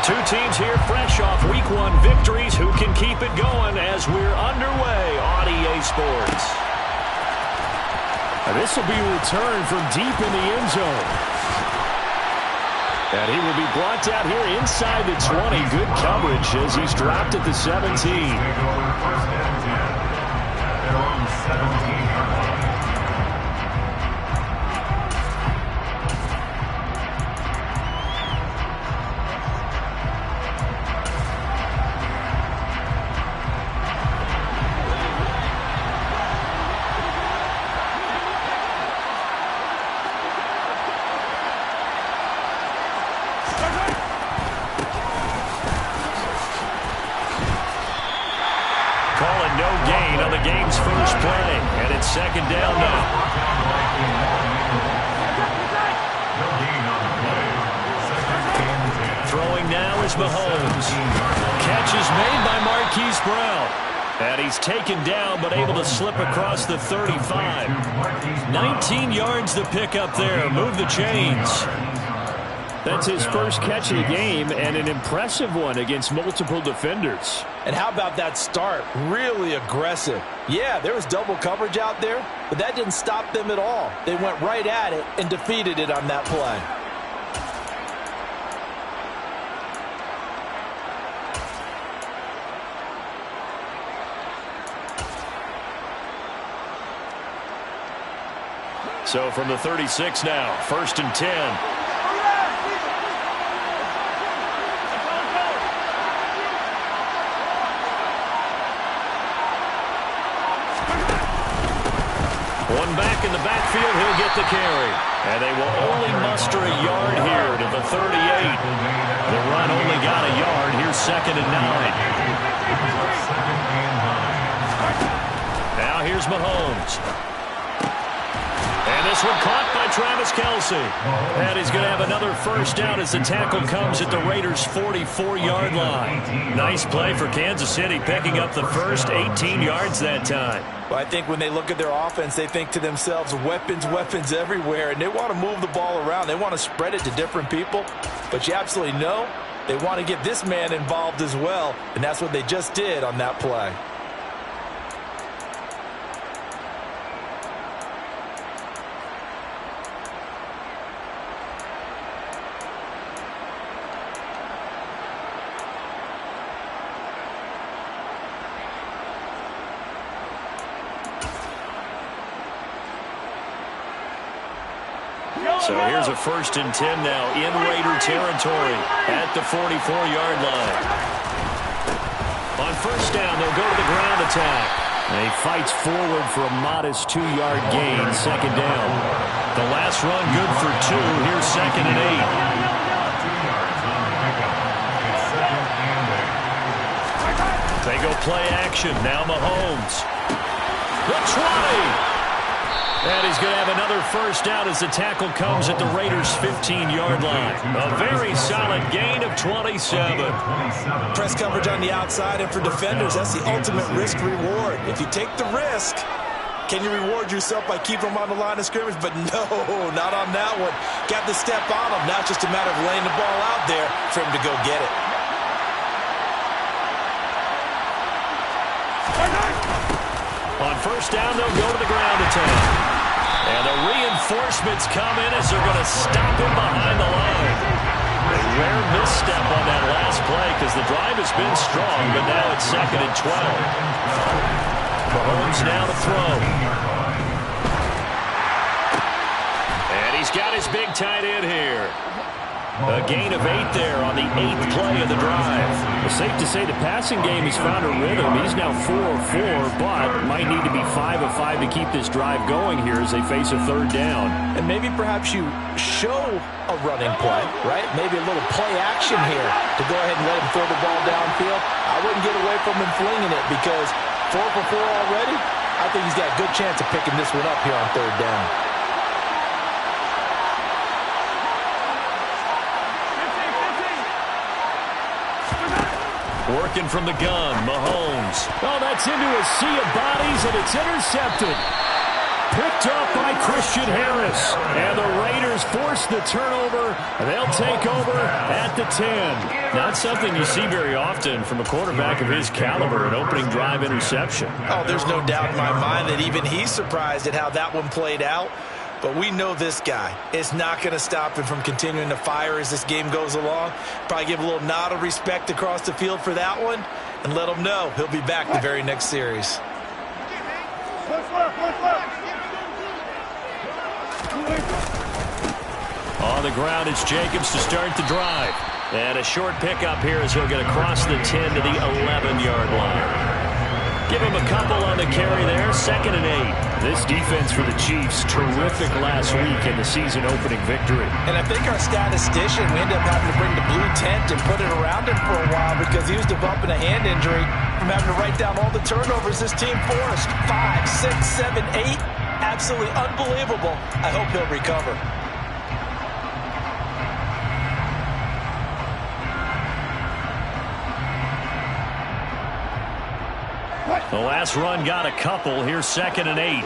Two teams here fresh off Week 1 victories. Who can keep it going as we're underway on EA Sports? This will be a return from deep in the end zone. And he will be brought out here inside the 20. Good coverage as he's dropped at the 17. Calling no gain on the game's first play, and it's second down now. Throwing now is Mahomes. Catch is made by Marquise Brown. And he's taken down, but able to slip across the 35. 19 yards to pick up there. Move the chains. That's his first catch of the game, and an impressive one against multiple defenders. And how about that start? Really aggressive. Yeah, there was double coverage out there, but that didn't stop them at all. They went right at it and defeated it on that play. So from the 36 now, 1st and 10. One back in the backfield, he'll get the carry. And they will only muster a yard here to the 38. The run only got a yard. Here's 2nd and 9. Now here's Mahomes. And this one caught by Travis Kelce. And he's going to have another first down as the tackle comes at the Raiders' 44-yard line. Nice play for Kansas City, picking up the first 18 yards that time. Well, I think when they look at their offense, they think to themselves, weapons, weapons everywhere, and they want to move the ball around. They want to spread it to different people. But you absolutely know they want to get this man involved as well, and that's what they just did on that play. So here's a 1st and 10 now in Raider territory at the 44-yard line. On first down, they'll go to the ground attack. And he fights forward for a modest 2-yard gain, 2nd down. The last run good for 2. Here's 2nd and 8. They go play action. Now Mahomes. The 20. And he's going to have another first down as the tackle comes at the Raiders' 15-yard line. A very solid gain of 27. Press coverage on the outside, and for defenders, that's the ultimate risk-reward. If you take the risk, can you reward yourself by keeping them on the line of scrimmage? But no, not on that one. Got to step on them. Now it's just a matter of laying the ball out there for him to go get it. On first down, they'll go to the ground attack. And the reinforcements come in as they're going to stop him behind the line. A rare misstep on that last play because the drive has been strong, but now it's 2nd and 12. Mahomes now to throw. And he's got his big tight end here. A gain of 8 there on the 8th play of the drive. It's safe to say the passing game has found a rhythm. He's now 4 of 4, but might need to be 5 of 5 to keep this drive going here as they face a 3rd down. And maybe perhaps you show a running play, right? Maybe a little play action here to go ahead and let him throw the ball downfield. I wouldn't get away from him flinging it because 4 for 4 already. I think he's got a good chance of picking this one up here on 3rd down. Working from the gun, Mahomes. Oh, that's into a sea of bodies, and it's intercepted. picked up by Christian Harris. And the Raiders force the turnover. They'll take over at the 10. Not something you see very often from a quarterback of his caliber, an opening drive interception. Oh, there's no doubt in my mind that even he's surprised at how that one played out. But we know this guy is not going to stop him from continuing to fire as this game goes along. Probably give a little nod of respect across the field for that one and let him know he'll be back the very next series. On the ground, it's Jacobs to start the drive. And a short pickup here as he'll get across the 10 to the 11-yard line. Give him a couple on the carry there, 2nd and 8. This defense for the Chiefs, terrific last week in the season-opening victory. And I think our statistician, we ended up having to bring the blue tent and put it around him for a while because he was developing a hand injury from having to write down all the turnovers this team forced. 5, 6, 7, 8. Absolutely unbelievable. I hope he'll recover. The last run got a couple. Here's 2nd and 8.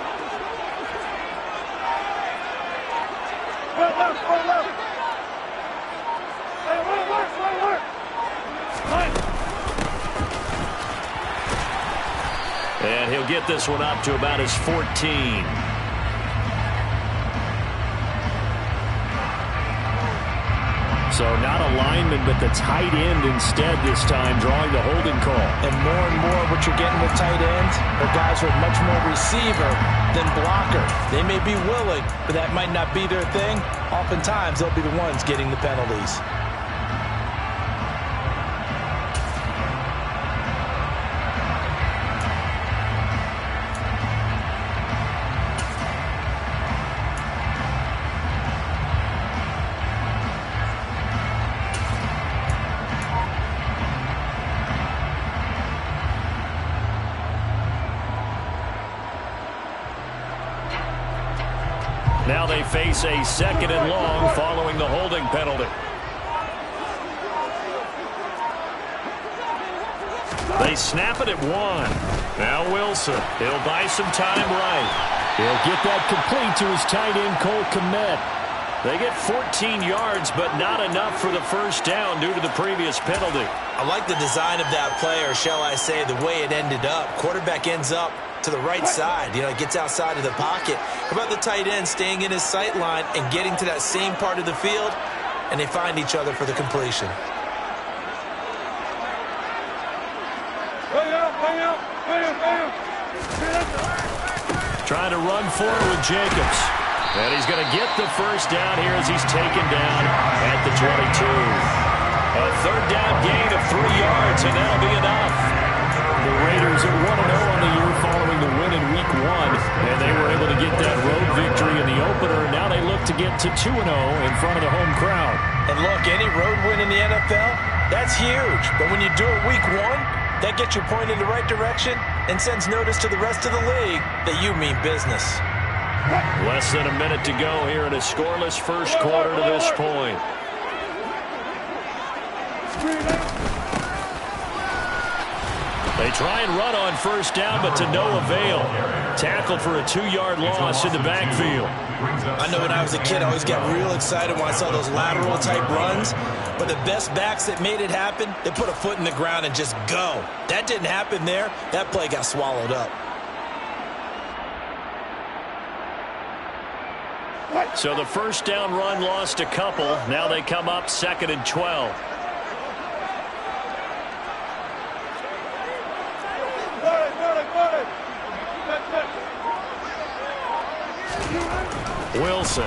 And he'll get this one up to about his 14. So not a lineman, but the tight end instead this time, drawing the holding call. And more what you're getting with tight ends are guys who are much more receiver than blocker. They may be willing, but that might not be their thing. Oftentimes, they'll be the ones getting the penalties. Now they face a 2nd and long following the holding penalty. They snap it at 1. Now Wilson. He'll buy some time right. He'll get that complete to his tight end, Cole Kmet. They get 14 yards, but not enough for the first down due to the previous penalty. I like the design of that play, or shall I say the way it ended up. Quarterback ends up to the right side. You know, it gets outside of the pocket. How about the tight end staying in his sight line and getting to that same part of the field, and they find each other for the completion. Trying to run forward with Jacobs. And he's going to get the first down here as he's taken down at the 22. A 3rd down gain of 3 yards, and that'll be enough. The Raiders are 1-0 on the year following the win in Week 1, and they were able to get that road victory in the opener. Now they look to get to 2-0 in front of the home crowd. And look, any road win in the NFL, that's huge. But when you do it Week 1, that gets you pointed in the right direction and sends notice to the rest of the league that you mean business. Less than a minute to go here in a scoreless first quarter to this point. They try and run on first down, but to no avail. Tackled for a 2-yard loss in the backfield. I know when I was a kid, I always got real excited when I saw those lateral-type runs. But the best backs that made it happen, they put a foot in the ground and just go. That didn't happen there. That play got swallowed up. So the first down run lost a couple. Now they come up 2nd and 12. Wilson.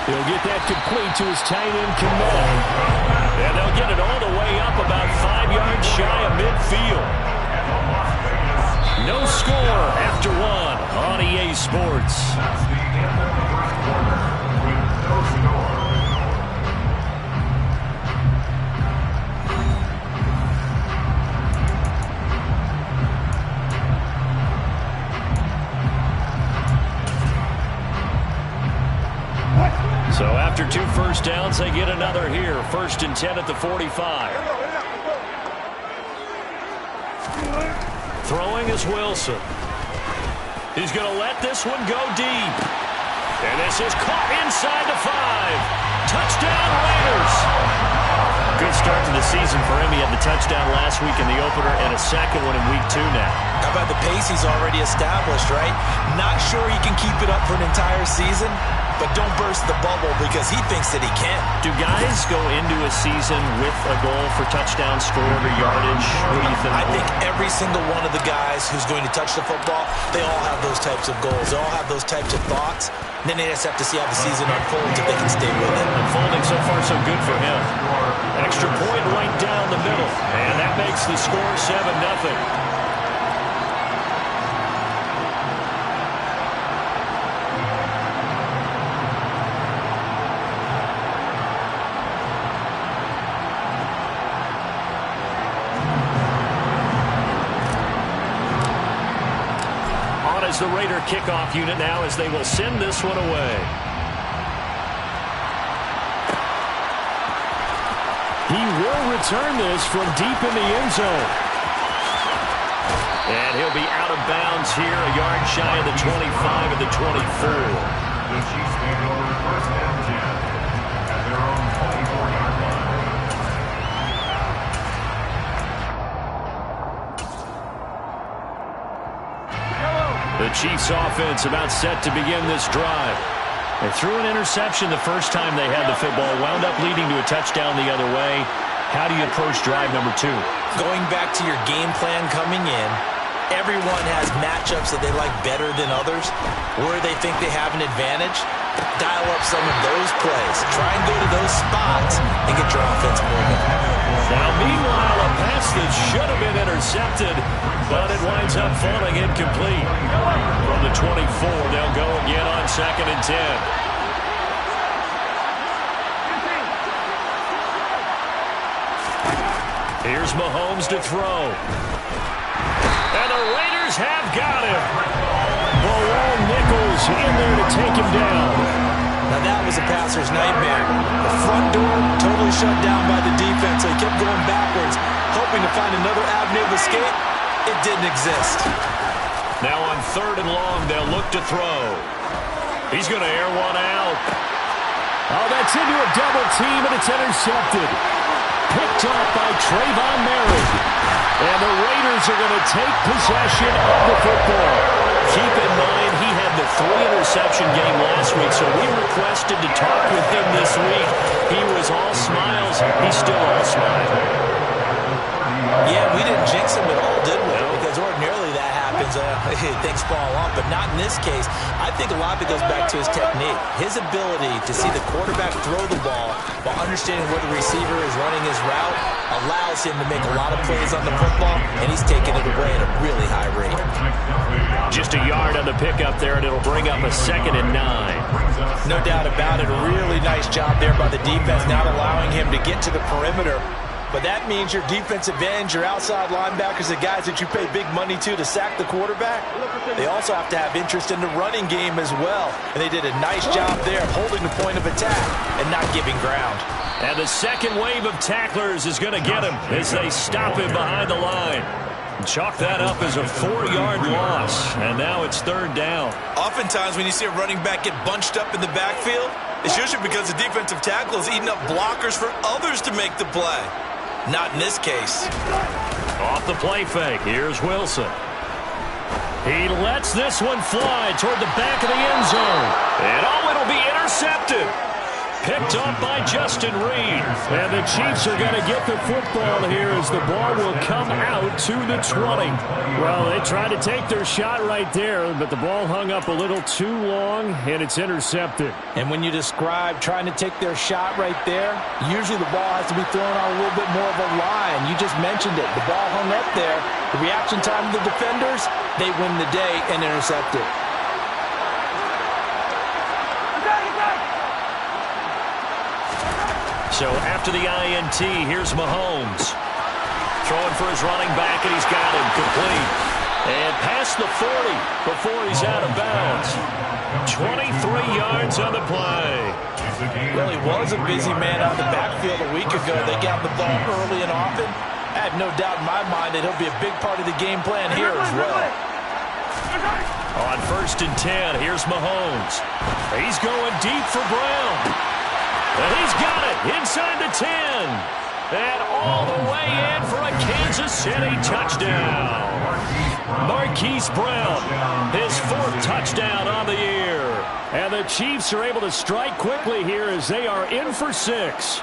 He'll get that complete to his tight end, Kmet. And they'll get it all the way up about 5 yards shy of midfield. No score after 1 on EA Sports. So after 2 first downs, they get another here. 1st and 10 at the 45. Throwing is Wilson. He's going to let this one go deep. And this is caught inside the 5. Touchdown, Raiders. Good start to the season for him. He had the touchdown last week in the opener and a second one in week 2 now. How about the pace he's already established, right? Not sure he can keep it up for an entire season, but don't burst the bubble because he thinks that he can. Do guys go into a season with a goal for touchdown scored or yardage? What do you think? I think every single one of the guys who's going to touch the football, they all have those types of goals. They all have those types of thoughts. Then they just have to see how the season unfolds if they can stay with it. Unfolding so far so good for him. Extra point right down the middle. And that makes the score 7-0. The Raider kickoff unit now as they will send this one away. He will return this from deep in the end zone. And he'll be out of bounds here, a yard shy of the 25 of the 24. The Chiefs take over first and 10 at their own 24-yard line. The Chiefs offense about set to begin this drive. They threw an interception the first time they had the football, wound up leading to a touchdown the other way. How do you approach drive number 2? Going back to your game plan coming in, everyone has matchups that they like better than others. Where they think they have an advantage, dial up some of those plays. Try and go to those spots and get your offense moving. Now, meanwhile, a pass that should have been intercepted, but it winds up falling incomplete. From the 24, they'll go again on 2nd and 10. Here's Mahomes to throw. And the Raiders have got him. The long Nichols in there to take him down. Now that was a passer's nightmare. The front door totally shut down by the defense, so he kept going backwards, hoping to find another avenue of escape. It didn't exist. Now on 3rd and long, they'll look to throw. He's going to air one out. Oh, that's into a double team, and it's intercepted. Picked up by Trayvon Merritt. And the Raiders are going to take possession of the football. Keep in mind, he had the 3-interception game last week, so we requested to talk with him this week. He was all smiles. He's still all smiles. Yeah, we didn't jinx him at all, did we? Because ordinarily that happens. Things fall off, but not in this case. I think a lot of it goes back to his technique. His ability to see the quarterback throw the ball while understanding where the receiver is running his route allows him to make a lot of plays on the football, and he's taking it away at a really high rate. Just a yard on the pickup there, and it'll bring up a 2nd and 9. No doubt about it. A really nice job there by the defense, not allowing him to get to the perimeter. But that means your defensive ends, your outside linebackers, the guys that you pay big money to sack the quarterback, they also have to have interest in the running game as well. And they did a nice job there of holding the point of attack and not giving ground. And the second wave of tacklers is going to get him as they stop him behind the line. Chalk that up as a 4-yard loss, and now it's 3rd down. Oftentimes when you see a running back get bunched up in the backfield, it's usually because the defensive tackle is eating up blockers for others to make the play. Not in this case. Off the play fake, here's Wilson. He lets this one fly toward the back of the end zone. And it'll be intercepted. Picked up by Justin Reed. And the Chiefs are going to get the football here as the ball will come out to the 20. Well, they tried to take their shot right there, but the ball hung up a little too long, and it's intercepted. And when you describe trying to take their shot right there, usually the ball has to be thrown on a little bit more of a line. You just mentioned it. The ball hung up there. The reaction time of the defenders, they win the day and intercept it. So after the INT, here's Mahomes. Throwing for his running back, and he's got him complete. And past the 40 before he's out of bounds. 23 yards on the play. Well, he was a busy man out of the backfield a week ago. They got the ball early and often. I have no doubt in my mind that he'll be a big part of the game plan here as well. On 1st and 10, here's Mahomes. He's going deep for Brown. And he's got it inside the 10. And all the way in for a Kansas City touchdown. Marquise Brown, his 4th touchdown on the year. And the Chiefs are able to strike quickly here as they are in for 6.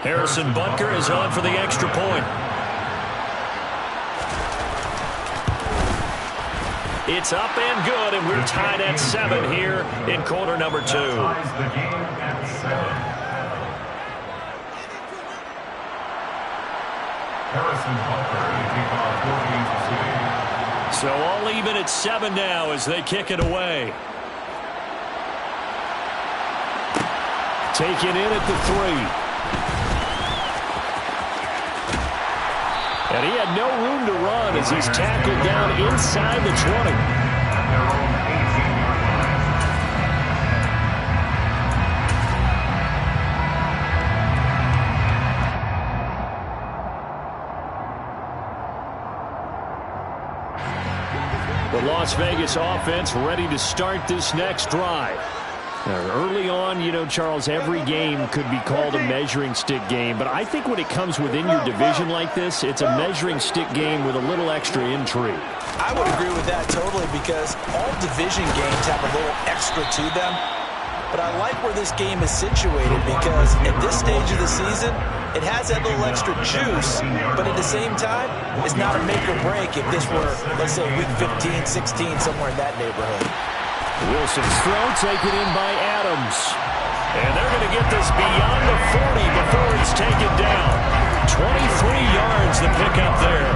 Harrison Butker is on for the extra point. It's up and good, and we're tied at 7 here in quarter number 2. So all even at 7 now as they kick it away. Taken in at the 3. And he had no room to run as he's tackled down inside the 20. The Las Vegas offense ready to start this next drive. Early on, you know, Charles, every game could be called a measuring stick game. But I think when it comes within your division like this, it's a measuring stick game with a little extra intrigue. I would agree with that totally because all division games have a little extra to them. But I like where this game is situated because at this stage of the season, it has that little extra juice. But at the same time, it's not a make or break if this were, let's say, week 15, 16, somewhere in that neighborhood. Wilson's throw taken in by Adams. And they're going to get this beyond the 40 before it's taken down. 23 yards the pickup there.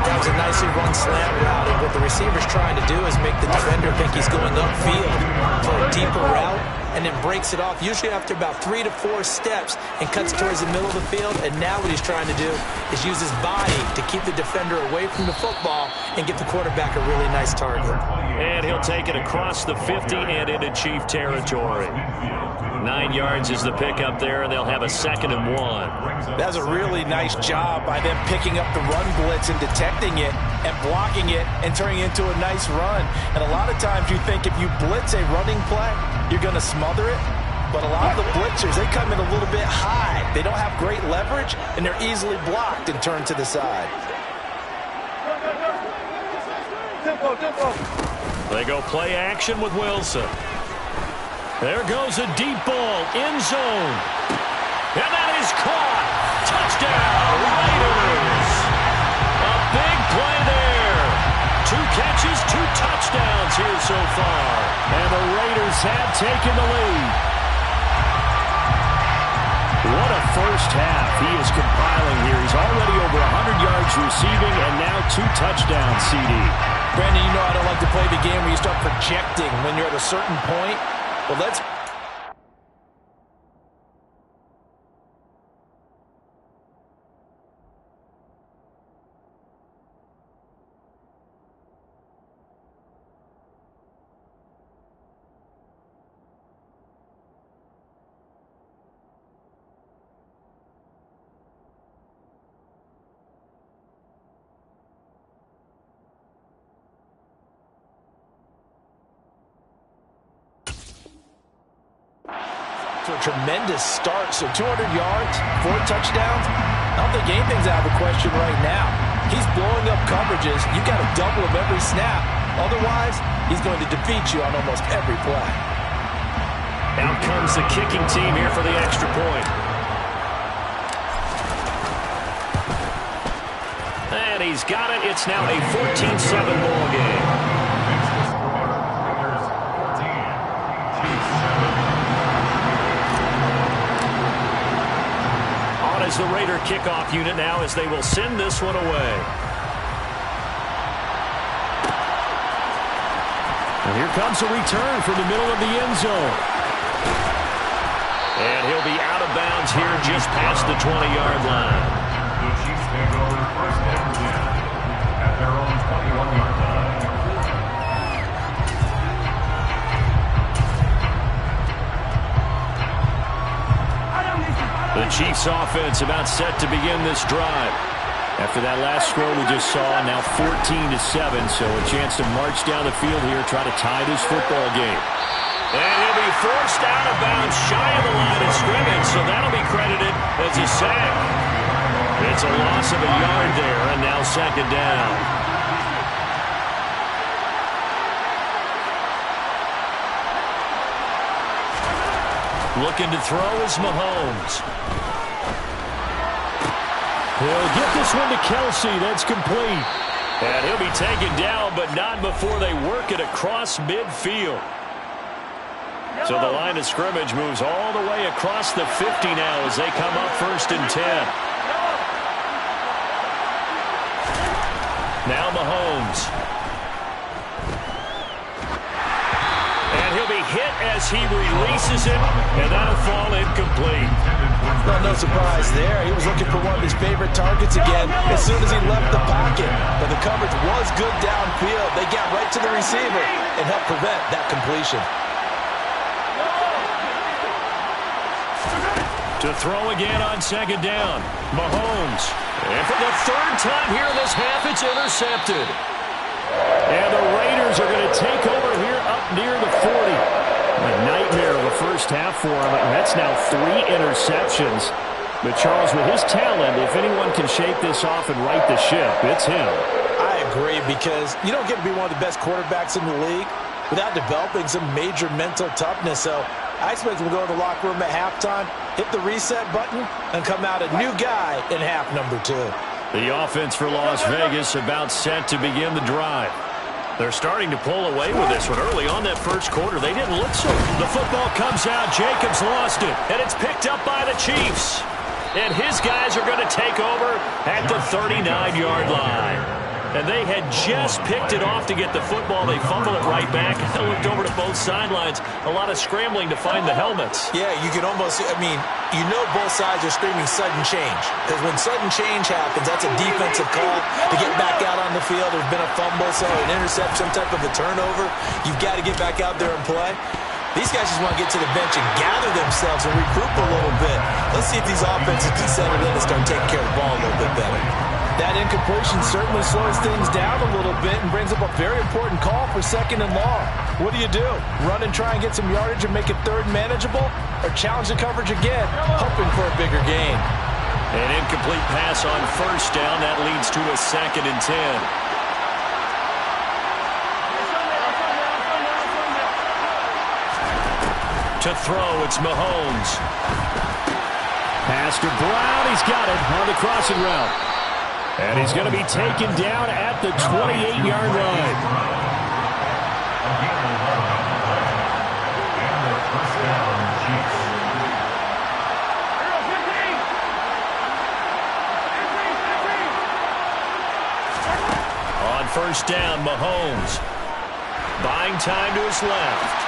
That was a nicely run slant route. And what the receiver's trying to do is make the defender think he's going upfield for a deeper route and then breaks it off, usually after about 3 to 4 steps and cuts towards the middle of the field. And now what he's trying to do is use his body to keep the defender away from the football and get the quarterback a really nice target. And he'll take it across the 50 and into Chief territory. 9 yards is the pickup there, and they'll have a 2nd and 1. That's a really nice job by them picking up the run blitz and detecting it and blocking it and turning it into a nice run. And a lot of times you think if you blitz a running play, you're going to smother it. But a lot of the blitzers, they come in a little bit high. They don't have great leverage, and they're easily blocked and turned to the side. They go play action with Wilson. There goes a deep ball, end zone. And that is caught. Touchdown, Raiders. A big play there. 2 catches, 2 touchdowns here so far. And the Raiders have taken the lead. What a first half he is compiling here. He's already over 100 yards receiving and now 2 touchdowns, CD. Brandon, you know I don't like to play the game where you start projecting when you're at a certain point. But let's... To a tremendous start. So 200 yards, 4 touchdowns. I don't think anything's out of the question right now. He's blowing up coverages. You've got to double him every snap. Otherwise, he's going to defeat you on almost every play. Out comes the kicking team here for the extra point. And he's got it. It's now a 14-7 ball game. As the Raider kickoff unit now as they will send this one away. And here comes a return from the middle of the end zone. And he'll be out of bounds here just past the 20-yard line. The Chiefs take over 1st and 10 at their own 21-yard line. The Chiefs offense about set to begin this drive. After that last score we just saw, now 14-7, so a chance to march down the field here, try to tie this football game. And he'll be forced out of bounds shy of the line of scrimmage, so that'll be credited as a sack. It's a loss of a yard there, and now second down. Looking to throw is Mahomes. He'll get this one to Kelsey. That's complete. And he'll be taken down, but not before they work it across midfield. So the line of scrimmage moves all the way across the 50 now as they come up 1st and 10. Now Mahomes. And he'll be hit as he releases it, and that'll fall incomplete. Well, no surprise there. He was looking for one of his favorite targets again as soon as he left the pocket. But the coverage was good downfield. They got right to the receiver and helped prevent that completion. To throw again on second down. Mahomes. And for the 3rd time here in this half, it's intercepted. And the Raiders are going to take over here up near the 40. A nightmare of a first half for him. That's now 3 interceptions. But Charles, with his talent, if anyone can shake this off and right the ship, it's him. I agree, because you don't get to be one of the best quarterbacks in the league without developing some major mental toughness. So I expect him to go to the locker room at halftime, hit the reset button, and come out a new guy in half number 2. The offense for Las Vegas about set to begin the drive. They're starting to pull away with this one. Early on that first quarter, they didn't look so. The football comes out. Jacobs lost it, and it's picked up by the Chiefs. And his guys are going to take over at the 39-yard line. And they had just picked it off to get the football. They fumble it right back. I looked over to both sidelines. A lot of scrambling to find the helmets. Yeah, you can almost, you know both sides are screaming sudden change. Because when sudden change happens, that's a defensive call to get back out on the field. There's been a fumble, so an interception, some type of a turnover. You've got to get back out there and play. These guys just want to get to the bench and gather themselves and regroup a little bit. Let's see if these offenses can settle in and start taking care of the ball a little bit better. That incompletion certainly slows things down a little bit and brings up a very important call for 2nd and long. What do? Run and try and get some yardage and make it 3rd manageable? Or challenge the coverage again, hoping for a bigger gain? An incomplete pass on 1st down. That leads to a 2nd and 10. To throw, it's Mahomes. Pass to Brown. He's got it on the crossing route. And he's going to be taken down at the 28-yard line. On 1st down, Mahomes. Buying time to his left.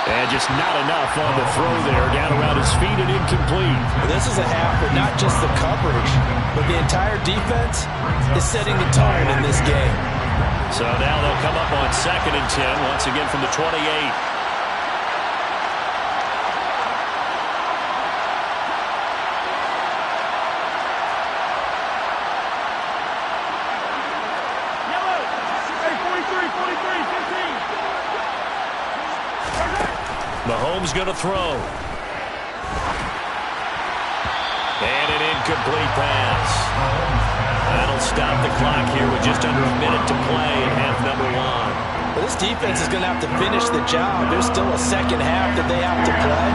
And just not enough on the throw there. Down around his feet and incomplete. This is a half where not just the coverage, but the entire defense is setting the tone in this game. So now they'll come up on 2nd and 10, once again from the 28. Mahomes going to throw. And an incomplete pass. That'll stop the clock here with just under a minute to play in half number 1. Well, this defense is going to have to finish the job. There's still a second half that they have to play.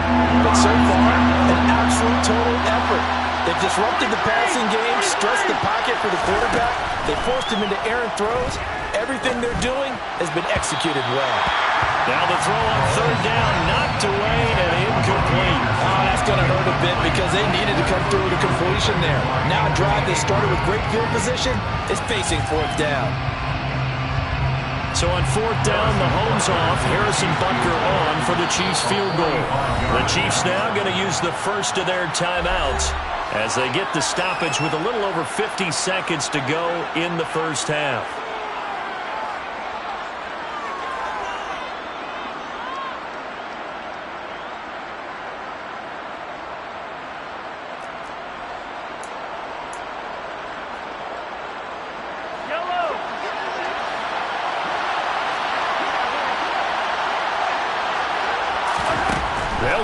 But so far, an absolute total effort. They've disrupted the passing game, stressed the pocket for the quarterback. They forced him into errant throws. Everything they're doing has been executed well. Now the throw on 3rd down, knocked away and incomplete. Oh, that's going to hurt a bit because they needed to come through with a completion there. Now a drive that started with great field position is facing 4th down. So on 4th down, Mahomes off, Harrison Butker on for the Chiefs field goal. The Chiefs now going to use the first of their timeouts as they get the stoppage with a little over 50 seconds to go in the first half.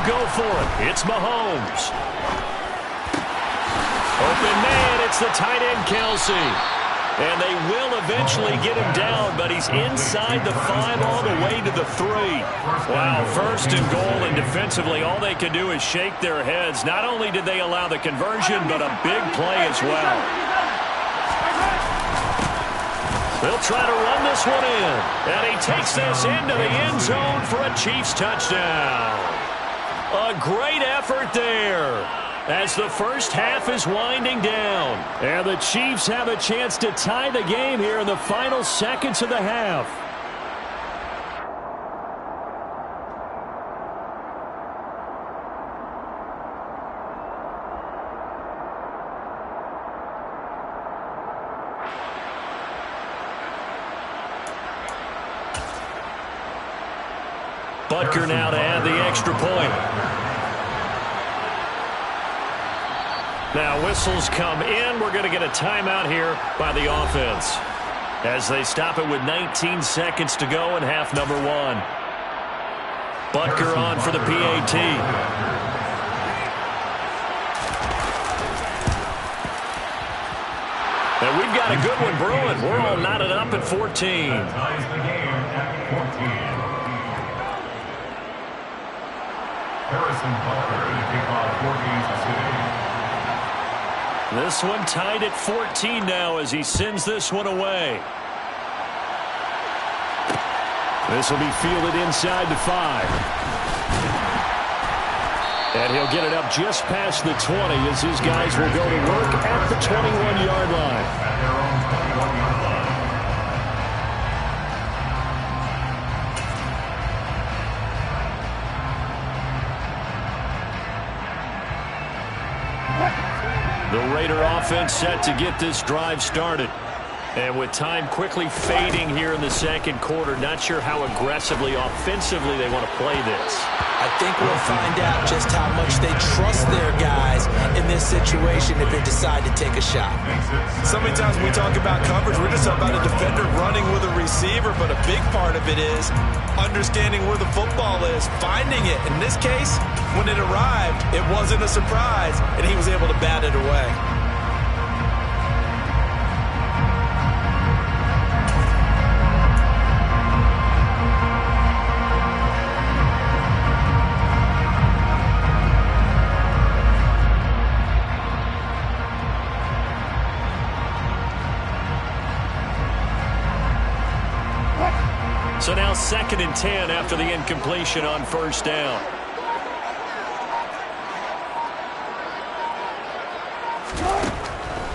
go for it. It's Mahomes. Open man, it's the tight end, Kelsey. And they will eventually get him down, but he's inside the 5 all the way to the 3. Wow, first and goal, and defensively all they can do is shake their heads. Not only did they allow the conversion, but a big play as well. They'll try to run this one in, and he takes this into the end zone for a Chiefs touchdown. A great effort there as the first half is winding down. And the Chiefs have a chance to tie the game here in the final seconds of the half. Butker now to add the extra point. Now whistles come in. We're going to get a timeout here by the offense as they stop it with 19 seconds to go in half number 1. Butker on for the PAT. And we've got a good one brewing. We're all knotted up at 14. Ties the game at 14. Harrison Butker to kick off 4 Kansas City. This one tied at 14 now as he sends this one away. This will be fielded inside the 5. And he'll get it up just past the 20 as his guys will go to work at the 21-yard line. At their own 21-yard line. The Raider offense set to get this drive started. And with time quickly fading here in the second quarter, not sure how aggressively, offensively they want to play this. I think we'll find out just how much they trust their guys in this situation if they decide to take a shot. So many times when we talk about coverage, we're just talking about a defender running with a receiver, but a big part of it is understanding where the football is, finding it. In this case, when it arrived, it wasn't a surprise, and he was able to bat it away. So now 2nd and 10 after the incompletion on first down.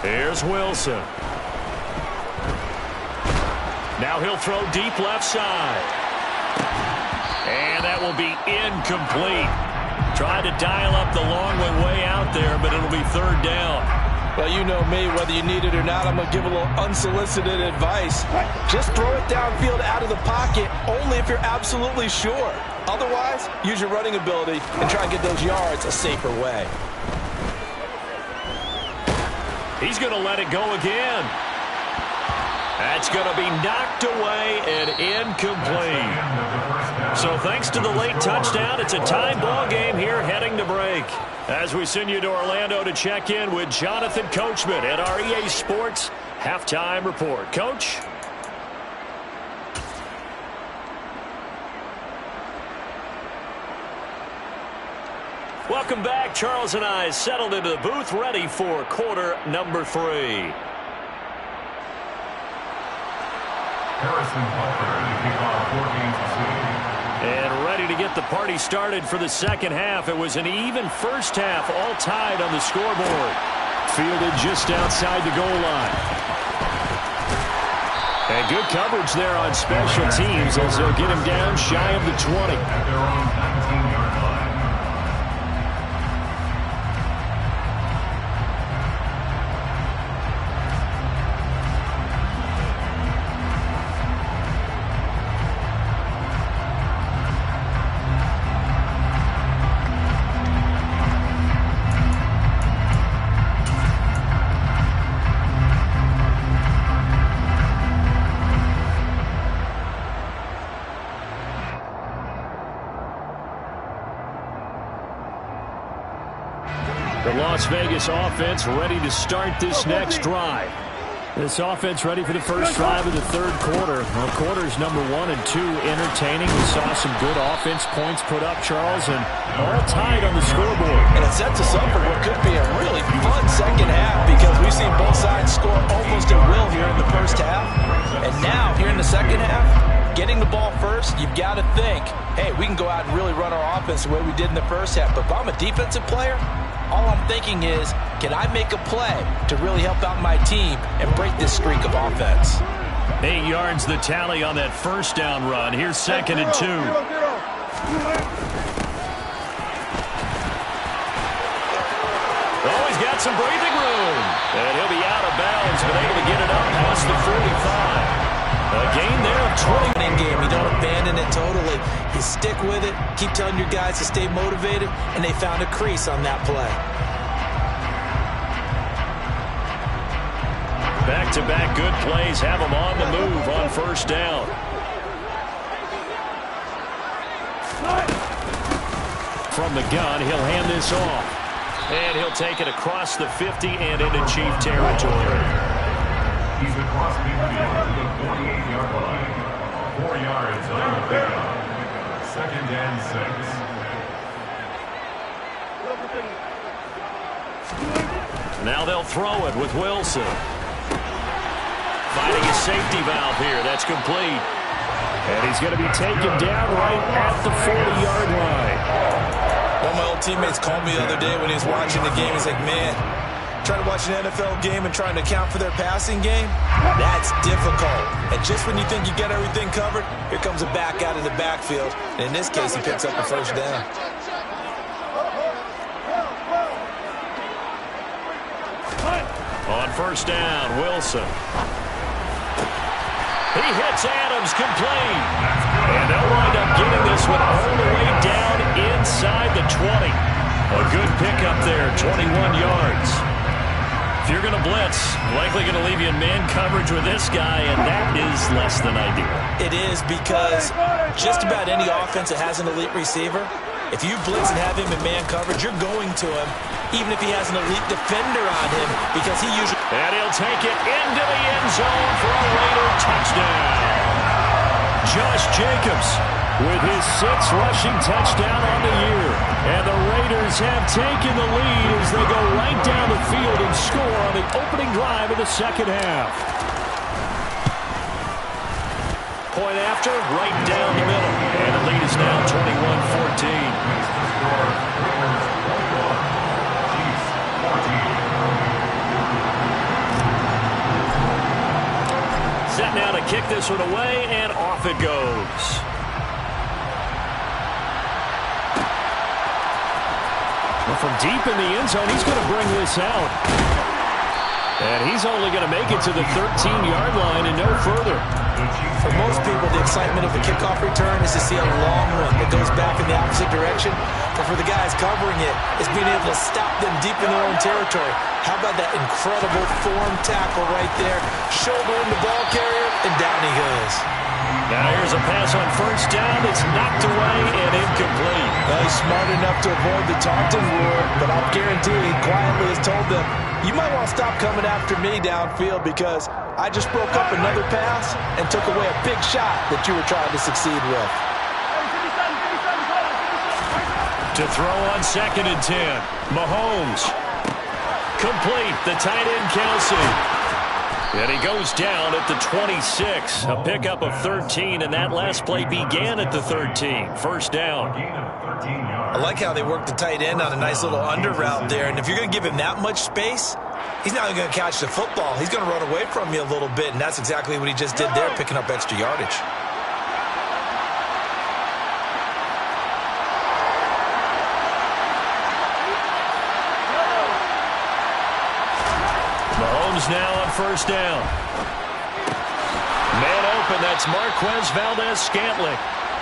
Here's Wilson. Now he'll throw deep left side. And that will be incomplete. Tried to dial up the long one way out there, but it'll be 3rd down. Well, you know me, whether you need it or not, I'm going to give a little unsolicited advice. Just throw it downfield out of the pocket, only if you're absolutely sure. Otherwise, use your running ability and try and get those yards a safer way. He's going to let it go again. That's going to be knocked away and incomplete. So thanks to the late touchdown, it's a tie ball game here heading to break. As we send you to Orlando to check in with Jonathan Coachman at our EA Sports Halftime Report. Coach? Welcome back. Charles and I settled into the booth, ready for quarter number 3. Harrison Butker to kick off 4 Kansas City. And ready to get the party started for the second half. It was an even first half, all tied on the scoreboard. Fielded just outside the goal line. And good coverage there on special teams as they'll get him down shy of the 20. At their own 19-yard line. The Las Vegas offense ready to start this next drive. This offense ready for the first drive of the third quarter. Well, quarters number 1 and 2 entertaining. We saw some good offense points put up, Charles, and all tied on the scoreboard. And it sets us up for what could be a really fun second half because we've seen both sides score almost at will here in the first half. And now, here in the second half, getting the ball first, you've got to think, hey, we can go out and really run our offense the way we did in the first half. But if I'm a defensive player, all I'm thinking is, can I make a play to really help out my team and break this streak of offense? 8 yards the tally on that first down run. Here's 2nd and 2. Oh, he's got some breathing room. And he'll be out of bounds, but able to get it up past the 45. A gain there of 20. Game. You don't abandon it totally. You stick with it, keep telling your guys to stay motivated, and they found a crease on that play. Back-to-back good plays have them on the move on first down. From the gun, he'll hand this off. And he'll take it across the 50 and into Chief territory. He's across midfield to the 48-yard line. 4 yards on the pickup. 2nd and 6. Now they'll throw it with Wilson. Finding a safety valve here. That's complete. And he's going to be taken down right at the 40-yard line. One of my old teammates called me the other day when he was watching the game. He's like, man, trying to watch an NFL game and trying to account for their passing game, that's difficult. And just when you think you get everything covered, here comes a back out of the backfield. And in this case, he picks up the first down. On first down, Wilson. He hits Adams, complete. And they'll wind up getting this one all the way down inside the 20. A good pickup there, 21 yards. If you're going to blitz, likely going to leave you in man coverage with this guy, and that is less than ideal. It is because just about any offense that has an elite receiver, if you blitz and have him in man coverage, you're going to him, even if he has an elite defender on him, because he usually... And he'll take it into the end zone for a Raider touchdown. Josh Jacobs with his 6th rushing touchdown on the year. And the Raiders have taken the lead as they go right down the field and score on the opening drive of the second half. Point after, right down the middle. And the lead is now 21-14. Set now to kick this one away, and off it goes. Well, from deep in the end zone, he's going to bring this out. And he's only going to make it to the 13-yard line and no further. For most people, the excitement of a kickoff return is to see a long one that goes back in the opposite direction. But for the guys covering it, it's being able to stop them deep in their own territory. How about that incredible form tackle right there? Shoulder in the ball carrier, and down he goes. Now here's a pass on first down. It's knocked away and incomplete. Well, he's smart enough to avoid the taunting rule, but I'll guarantee he quietly has told them, you might want to stop coming after me downfield because I just broke up another pass and took away a big shot that you were trying to succeed with. To throw on 2nd and 10. Mahomes. Complete. The tight end, Kelsey. And he goes down at the 26. A pickup of 13, and that last play began at the 13. First down. I like how they work the tight end on a nice little under route there. And if you're going to give him that much space, he's not going to catch the football. He's going to run away from you a little bit, and that's exactly what he just did there, picking up extra yardage. Mahomes now on first down. Man open, that's Marquez Valdez-Scantling.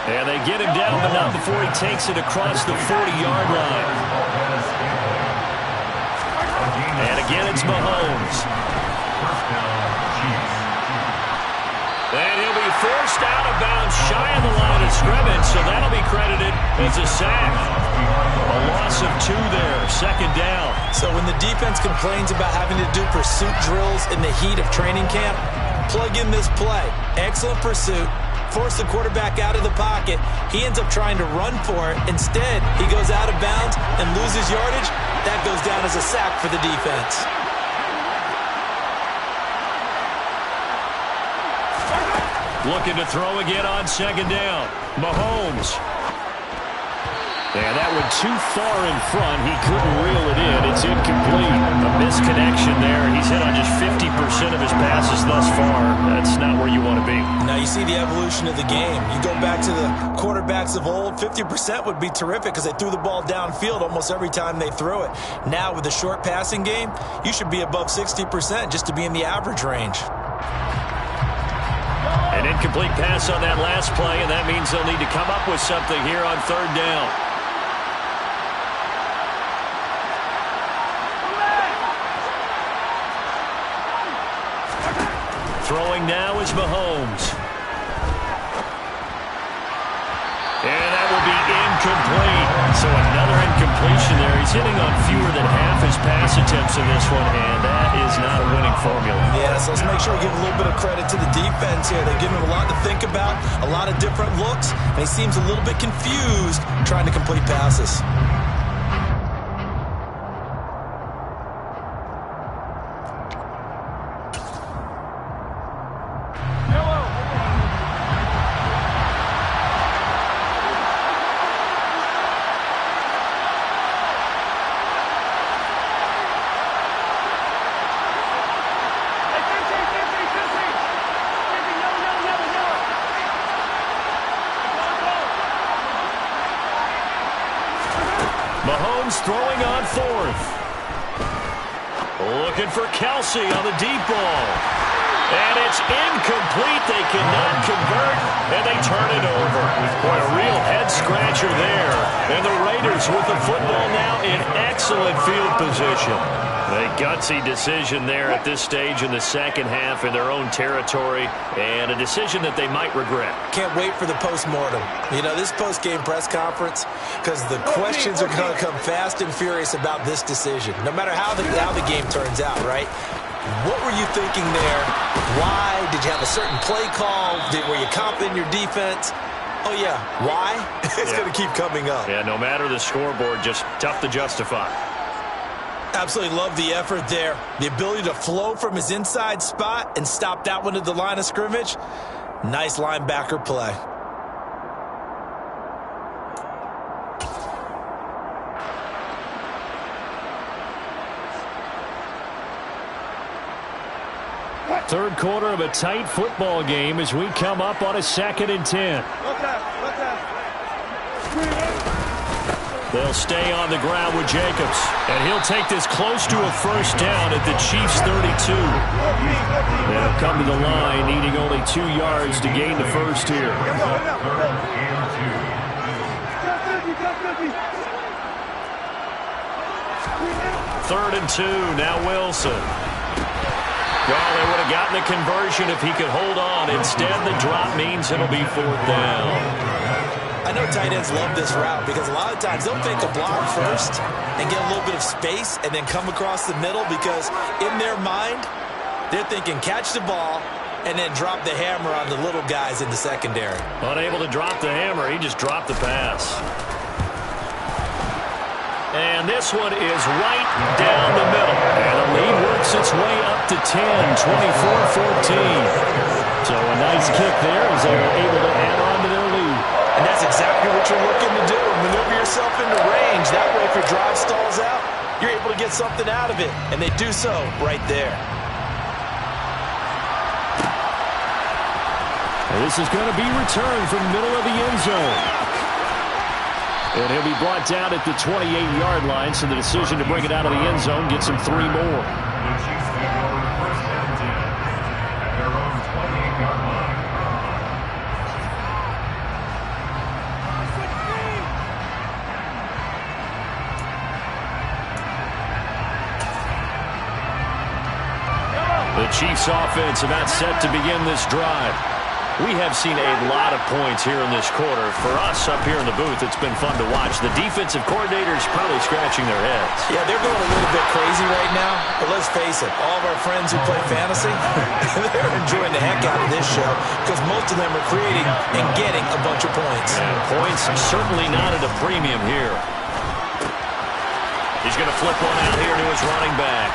And they get him down, but not before he takes it across the 40-yard line. And again, it's Mahomes. And he'll be forced out of bounds shy of the line of scrimmage, so that'll be credited as a sack. A loss of 2 there, second down. So when the defense complains about having to do pursuit drills in the heat of training camp, plug in this play. Excellent pursuit. Force the quarterback out of the pocket. He ends up trying to run for it. Instead, he goes out of bounds and loses yardage. That goes down as a sack for the defense. Looking to throw again on second down. Mahomes. And that went too far in front. He couldn't reel it in. It's incomplete. A misconnection there. He's hit on just 50% of his passes thus far. That's not where you want to be. Now you see the evolution of the game. You go back to the quarterbacks of old, 50% would be terrific because they threw the ball downfield almost every time they threw it. Now with the short passing game, you should be above 60% just to be in the average range. An incomplete pass on that last play, and that means they'll need to come up with something here on third down. Throwing now is Mahomes. And that will be incomplete. So another incompletion there. He's hitting on fewer than half his pass attempts in this one, and that is not a winning formula. Yeah, so let's make sure we give a little bit of credit to the defense here. They've given him a lot to think about, a lot of different looks, and he seems a little bit confused trying to complete passes. Mahomes throwing on fourth. Looking for Kelsey on the deep ball. And it's incomplete. They cannot convert, and they turn it over. Boy, a real head-scratcher there. And the Raiders with the football now in excellent field position. A gutsy decision there at this stage in the second half in their own territory, and a decision that they might regret. Can't wait for the post-mortem. You know, this post-game press conference, because the questions are going to come fast and furious about this decision, no matter how the game turns out, right? What were you thinking there? Why? Did you have a certain play call? Were you confident in your defense? Oh, yeah. Why? It's going to keep coming up. Yeah, no matter the scoreboard, just tough to justify. Absolutely love the effort there. The ability to flow from his inside spot and stop that one at the line of scrimmage. Nice linebacker play. Third quarter of a tight football game as we come up on a 2nd and 10. They'll stay on the ground with Jacobs. And he'll take this close to a first down at the Chiefs' 32. They'll come to the line, needing only 2 yards to gain the first here. 3rd and 2, now Wilson. Well, they would have gotten the conversion if he could hold on. Instead, the drop means it'll be 4th down. I know tight ends love this route because a lot of times they'll fake a block first and get a little bit of space and then come across the middle because in their mind, they're thinking catch the ball and then drop the hammer on the little guys in the secondary. Unable to drop the hammer, he just dropped the pass. And this one is right down the middle. And the lead works its way up to 10, 24-14. So a nice kick there as they were able to add on to their lead. And that's exactly what you're looking to do. Maneuver yourself into range. That way, if your drive stalls out, you're able to get something out of it. And they do so right there. And this is going to be returned from the middle of the end zone. And he'll be brought down at the 28-yard line, so the decision to bring it out of the end zone gets him 3 more. The Chiefs take over 1st and 10 at their own 28-yard line. The Chiefs offense about set to begin this drive. We have seen a lot of points here in this quarter. For us up here in the booth, it's been fun to watch. The defensive coordinators probably scratching their heads. Yeah, they're going a little bit crazy right now, but let's face it, all of our friends who play fantasy, they're enjoying the heck out of this show because most of them are creating and getting a bunch of points. And points certainly not at a premium here. He's going to flip one out here to his running back.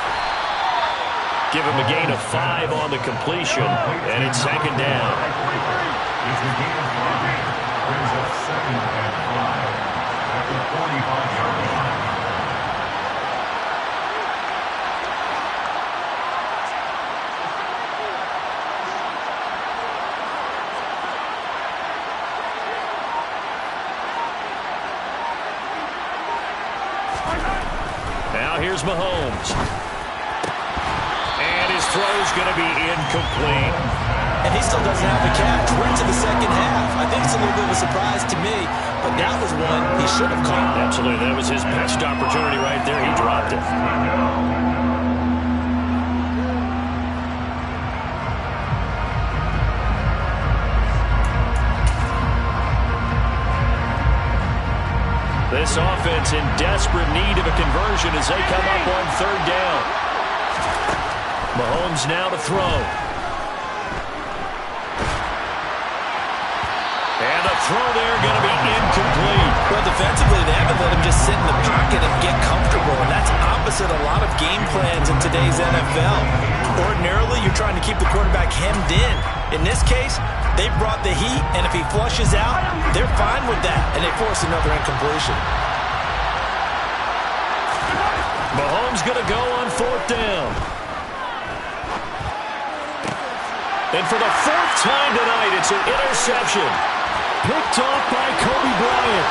Give him a gain of 5 on the completion, and it's second down. It's a gain of 5. Brings up 2nd and 5 at the 45-yard line. Now here's Mahomes. And his throw's going to be incomplete. And he still doesn't have the catch. We're into the second half. I think it's a little bit of a surprise to me, but that was one he should have caught. Absolutely. That was his best opportunity right there. He dropped it. This offense in desperate need of a conversion as they come up on 3rd down. Mahomes now to throw. And the throw there going to be incomplete. Well, defensively, they haven't let him just sit in the pocket and get comfortable, and that's opposite a lot of game plans in today's NFL. Ordinarily, you're trying to keep the quarterback hemmed in. In this case, they brought the heat, and if he flushes out, they're fine with that, and they force another incompletion. Mahomes going to go on 4th down. And for the 4th time tonight, it's an interception. Picked off by Kobe Bryant.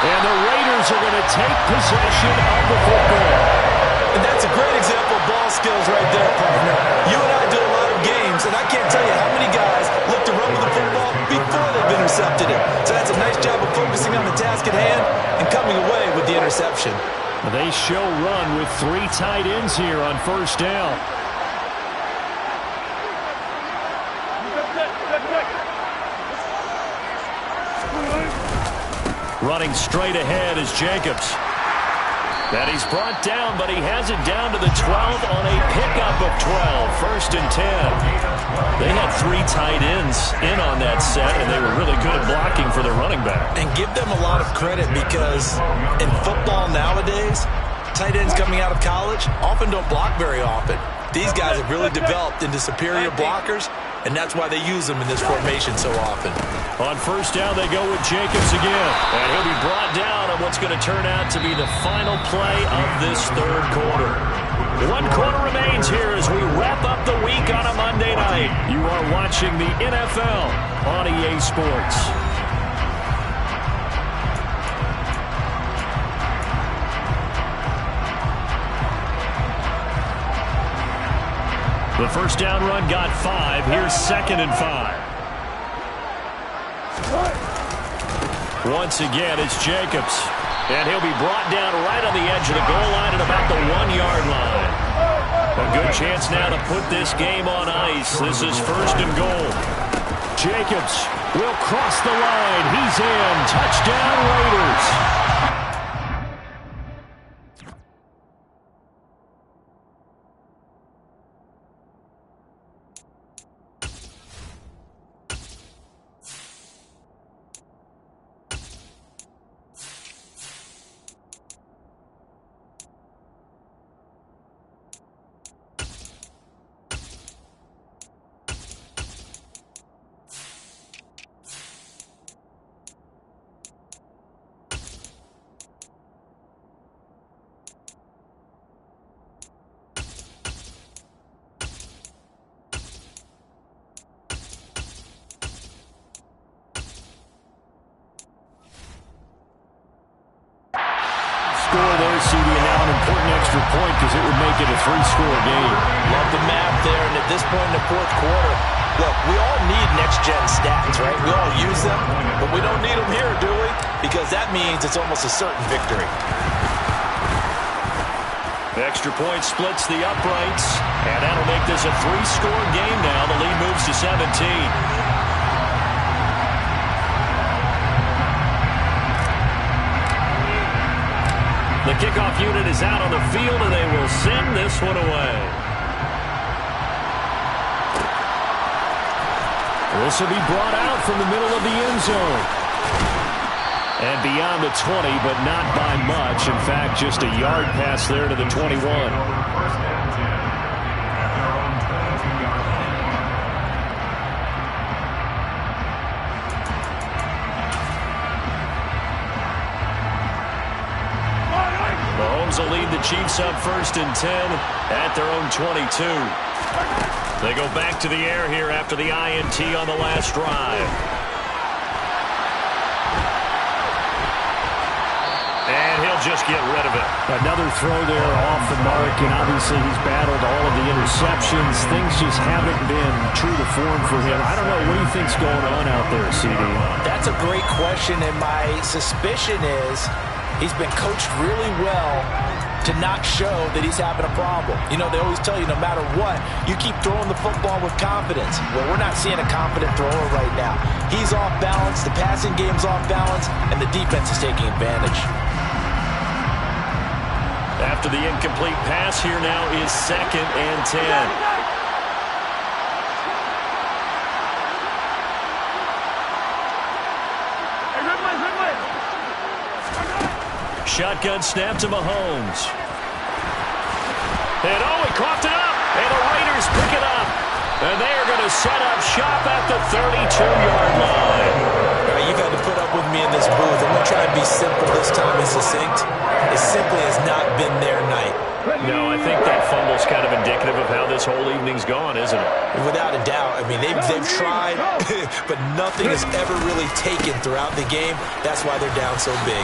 And the Raiders are going to take possession of the football. And that's a great example of ball skills right there, partner. You and I do a lot of games, and I can't tell you how many guys look to run with the football before they've intercepted it. So that's a nice job of focusing on the task at hand and coming away with the interception. They show run with 3 tight ends here on 1st down. Running straight ahead is Jacobs. And he's brought down, but he has it down to the 12 on a pickup of 12. 1st and 10. They had 3 tight ends in on that set, and they were really good at blocking for their running back. And give them a lot of credit because in football nowadays, tight ends coming out of college often don't block very often. These guys have really developed into superior blockers, and that's why they use them in this formation so often. On 1st down, they go with Jacobs again. And he'll be brought down on what's going to turn out to be the final play of this 3rd quarter. 1 quarter remains here as we wrap up the week on a Monday night. You are watching the NFL on EA Sports. The 1st down run got 5. Here's 2nd and 5. Once again, it's Jacobs. And he'll be brought down right on the edge of the goal line at about the 1-yard line. A good chance now to put this game on ice. This is 1st and goal. Jacobs will cross the line. He's in. Touchdown, Raiders. Score there, CD, and now an important extra point because it would make it a 3-score game. Love the map there, and at this point in the 4th quarter, look, we all need next-gen stats, right? We all use them, but we don't need them here, do we? Because that means it's almost a certain victory. The extra point splits the uprights, and that'll make this a 3-score game now. The lead moves to 17. The kickoff unit is out on the field, and they will send this one away. This will be brought out from the middle of the end zone. And beyond the 20, but not by much. In fact, just a yard pass there to the 21. Mahomes will lead the Chiefs up 1st and 10 at their own 22. They go back to the air here after the INT on the last drive. And he'll just get rid of it. Another throw there off the mark, and obviously he's battled all of the interceptions. Things just haven't been true to form for him. I don't know. What do you think's going on out there, CD? That's a great question, and my suspicion is he's been coached really well to not show that he's having a problem. You know, they always tell you no matter what, you keep throwing the football with confidence. Well, we're not seeing a confident thrower right now. He's off balance, the passing game's off balance, and the defense is taking advantage. After the incomplete pass, here now is 2nd and 10. Shotgun snap to Mahomes. And he coughed it up. And the Raiders pick it up. And they are going to set up shop at the 32-yard line. All right, you've had to put up with me in this booth. I'm going to try and be simple this time and succinct. It simply has not been their night. No, I think that fumble's kind of indicative of how this whole evening's gone, isn't it? Without a doubt. I mean, they've tried, but nothing has ever really taken throughout the game. That's why they're down so big.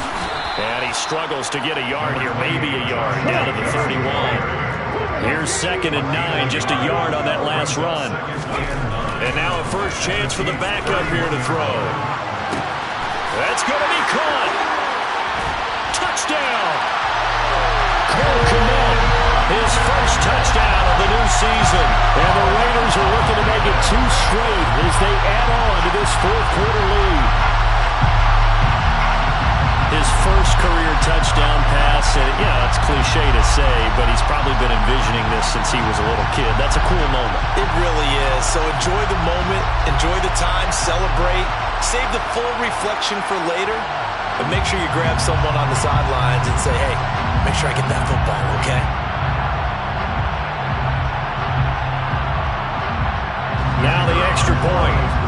And he struggles to get a yard here, maybe a yard, down to the 31. Here's 2nd and 9, just a yard on that last run. And now a first chance for the backup here to throw. That's going to be caught. Touchdown. Cole Kmet, his first touchdown of the new season. And the Raiders are looking to make it 2 straight as they add on to this 4th quarter lead. His first career touchdown pass, and it's cliche to say, but he's probably been envisioning this since he was a little kid. That's a cool moment. It really is. So enjoy the moment, enjoy the time, celebrate, save the full reflection for later, but make sure you grab someone on the sidelines and say, hey, make sure I get that football, okay? Now the extra point.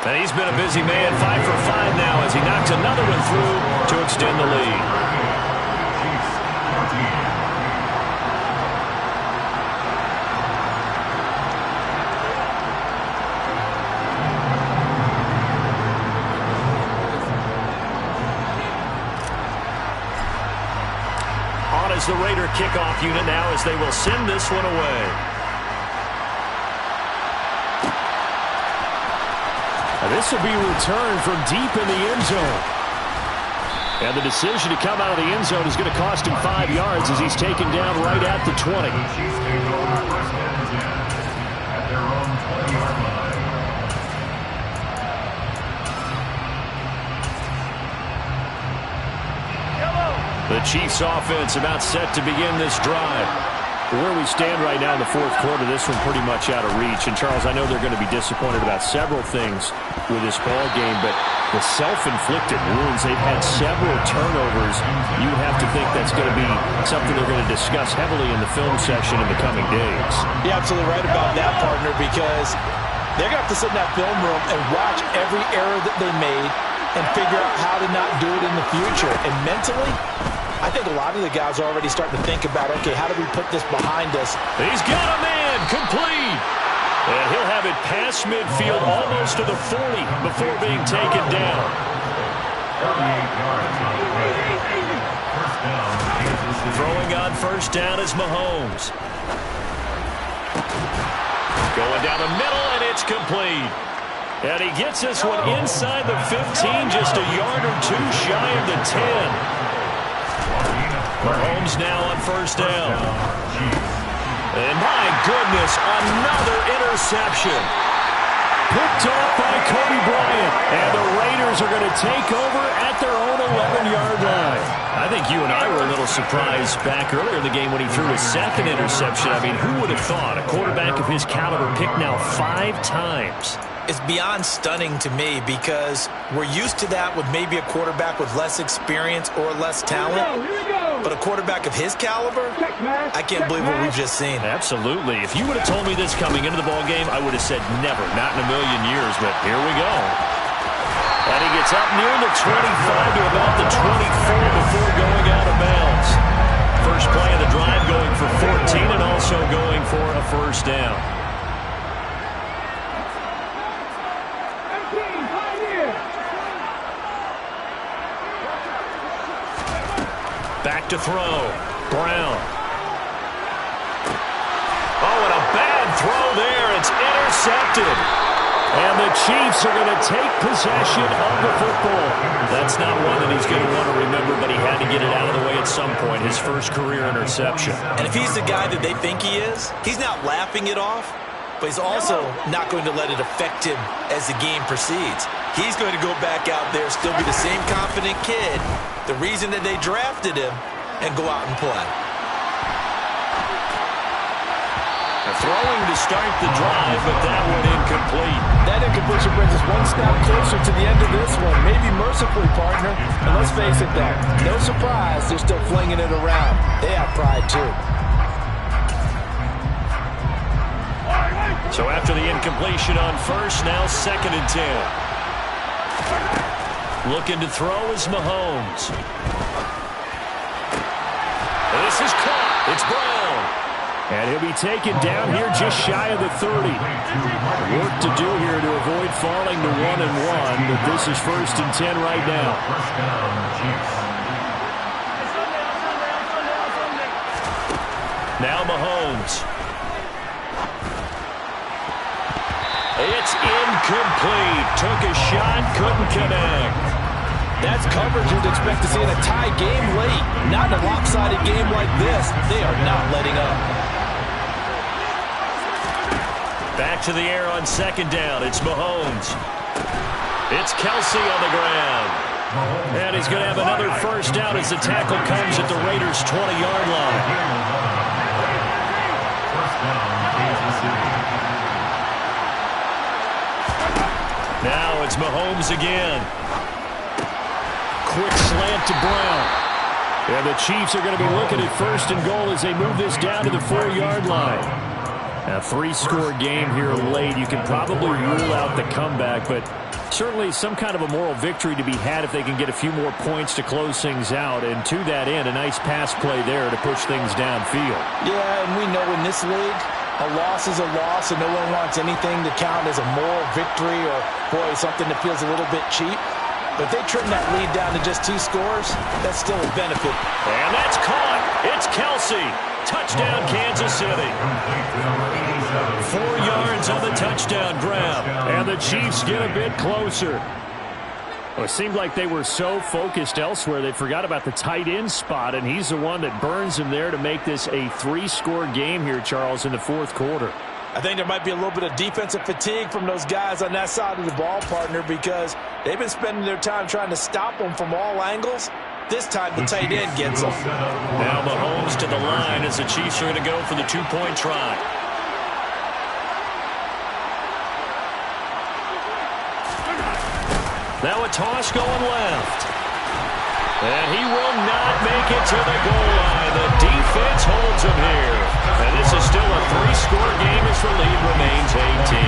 And he's been a busy man, 5 for 5 now as he knocks another one through to extend the lead. On is the Raider kickoff unit now as they will send this one away. This will be returned from deep in the end zone. And the decision to come out of the end zone is going to cost him 5 yards as he's taken down right at the 20. The Chiefs offense about set to begin this drive. Where we stand right now in the 4th quarter, this one pretty much out of reach. And, Charles, I know they're going to be disappointed about several things with this ball game, but the self-inflicted wounds, they've had several turnovers. You have to think that's going to be something they're going to discuss heavily in the film session in the coming days. You're absolutely right about that, partner, because they're going to have to sit in that film room and watch every error that they made and figure out how to not do it in the future. And mentally, I think a lot of the guys are already starting to think about, okay, how do we put this behind us? He's got a man, complete. And he'll have it past midfield almost to the 40 before being taken down. Throwing on first down is Mahomes. Going down the middle, and it's complete. And he gets this one inside the 15, just a yard or two shy of the 10. Mahomes now on first down. And my goodness, another interception. Picked off by Kobe Bryant. And the Raiders are going to take over at their own 11-yard line. I think you and I were a little surprised back earlier in the game when he threw his second interception. I mean, who would have thought a quarterback of his caliber picked now 5 times? It's beyond stunning to me because we're used to that with maybe a quarterback with less experience or less talent. But a quarterback of his caliber, I can't believe what we've just seen. Absolutely. If you would have told me this coming into the ballgame, I would have said never, not in a million years, but here we go. And he gets up near the 25 to about the 24 before going out of bounds. First play of the drive going for 14 and also going for a first down. Back to throw. Brown. Oh, and a bad throw there. It's intercepted. And the Chiefs are going to take possession of the football. That's not one that he's going to want to remember, but he had to get it out of the way at some point. His first career interception. And if he's the guy that they think he is, he's not laughing it off, but he's also not going to let it affect him as the game proceeds. He's going to go back out there, still be the same confident kid, the reason that they drafted him, and go out and play. Throwing to start the drive, but that one incomplete. That incompletion brings us one step closer to the end of this one. Maybe mercifully, partner. And let's face it, though, no surprise they're still flinging it around. They have pride, too. So after the incompletion on first, now 2nd and 10. Looking to throw is Mahomes. This is caught. It's Brown. And he'll be taken down here just shy of the 30. Work to do here to avoid falling to 1-1, but this is 1st and 10 right now. Now Mahomes. It's incomplete. Took a shot, couldn't connect. That's coverage you'd expect to see in a tie game late. Not in a lopsided game like this. They are not letting up. Back to the air on 2nd down. It's Mahomes. It's Kelsey on the ground. And he's going to have another first down as the tackle comes at the Raiders' 20-yard line. First down, Kansas City. Now it's Mahomes again. Quick slant to Brown. And the Chiefs are going to be looking at 1st and goal as they move this down to the 4-yard line. A 3-score game here late. You can probably rule out the comeback, but certainly some kind of a moral victory to be had if they can get a few more points to close things out. And to that end, a nice pass play there to push things downfield. Yeah, and we know in this league, a loss is a loss, and no one wants anything to count as a moral victory or, boy, something that feels a little bit cheap. But they trim that lead down to just 2 scores. That's still a benefit. And that's caught. It's Kelsey. Touchdown, Kansas City. 4 yards on the touchdown grab. And the Chiefs get a bit closer. Well, it seemed like they were so focused elsewhere they forgot about the tight end spot, and he's the one that burns him there to make this a 3-score game here, Charles, in the 4th quarter. I think there might be a little bit of defensive fatigue from those guys on that side of the ball, partner, because they've been spending their time trying to stop them from all angles. This time the tight end gets them. Now Mahomes to the line as the Chiefs are going to go for the 2-point try. Now a toss going left. And he will not make it to the goal line. The defense holds him here. And this is still a 3-score game as the lead remains 18.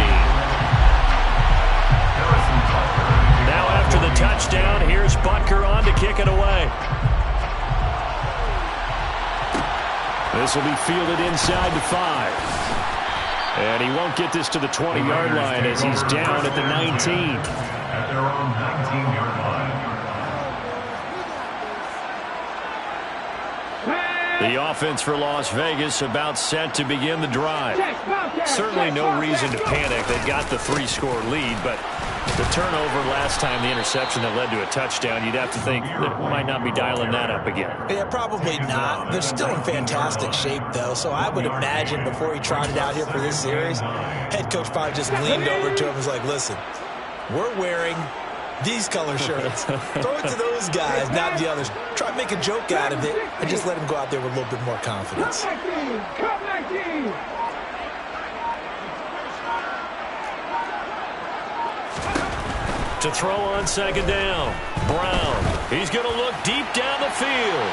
Now after the touchdown, here's Butker on to kick it away. This will be fielded inside the 5. And he won't get this to the 20-yard line as he's down at the 19. At their own 19-yard line. The offense for Las Vegas about set to begin the drive. Certainly no reason to panic. They've got the 3-score lead, but The turnover last time, the interception that led to a touchdown, you'd have to think that might not be dialing that up again. Yeah, probably not. They're still in fantastic shape, though, so I would imagine before he trotted out here for this series, head coach probably just leaned over to him and was like, listen, we're wearing these color shirts. Throw it to those guys, not the others. Try to make a joke out of it and just let him go out there with a little bit more confidence. To throw on second down. Brown. He's going to look deep down the field.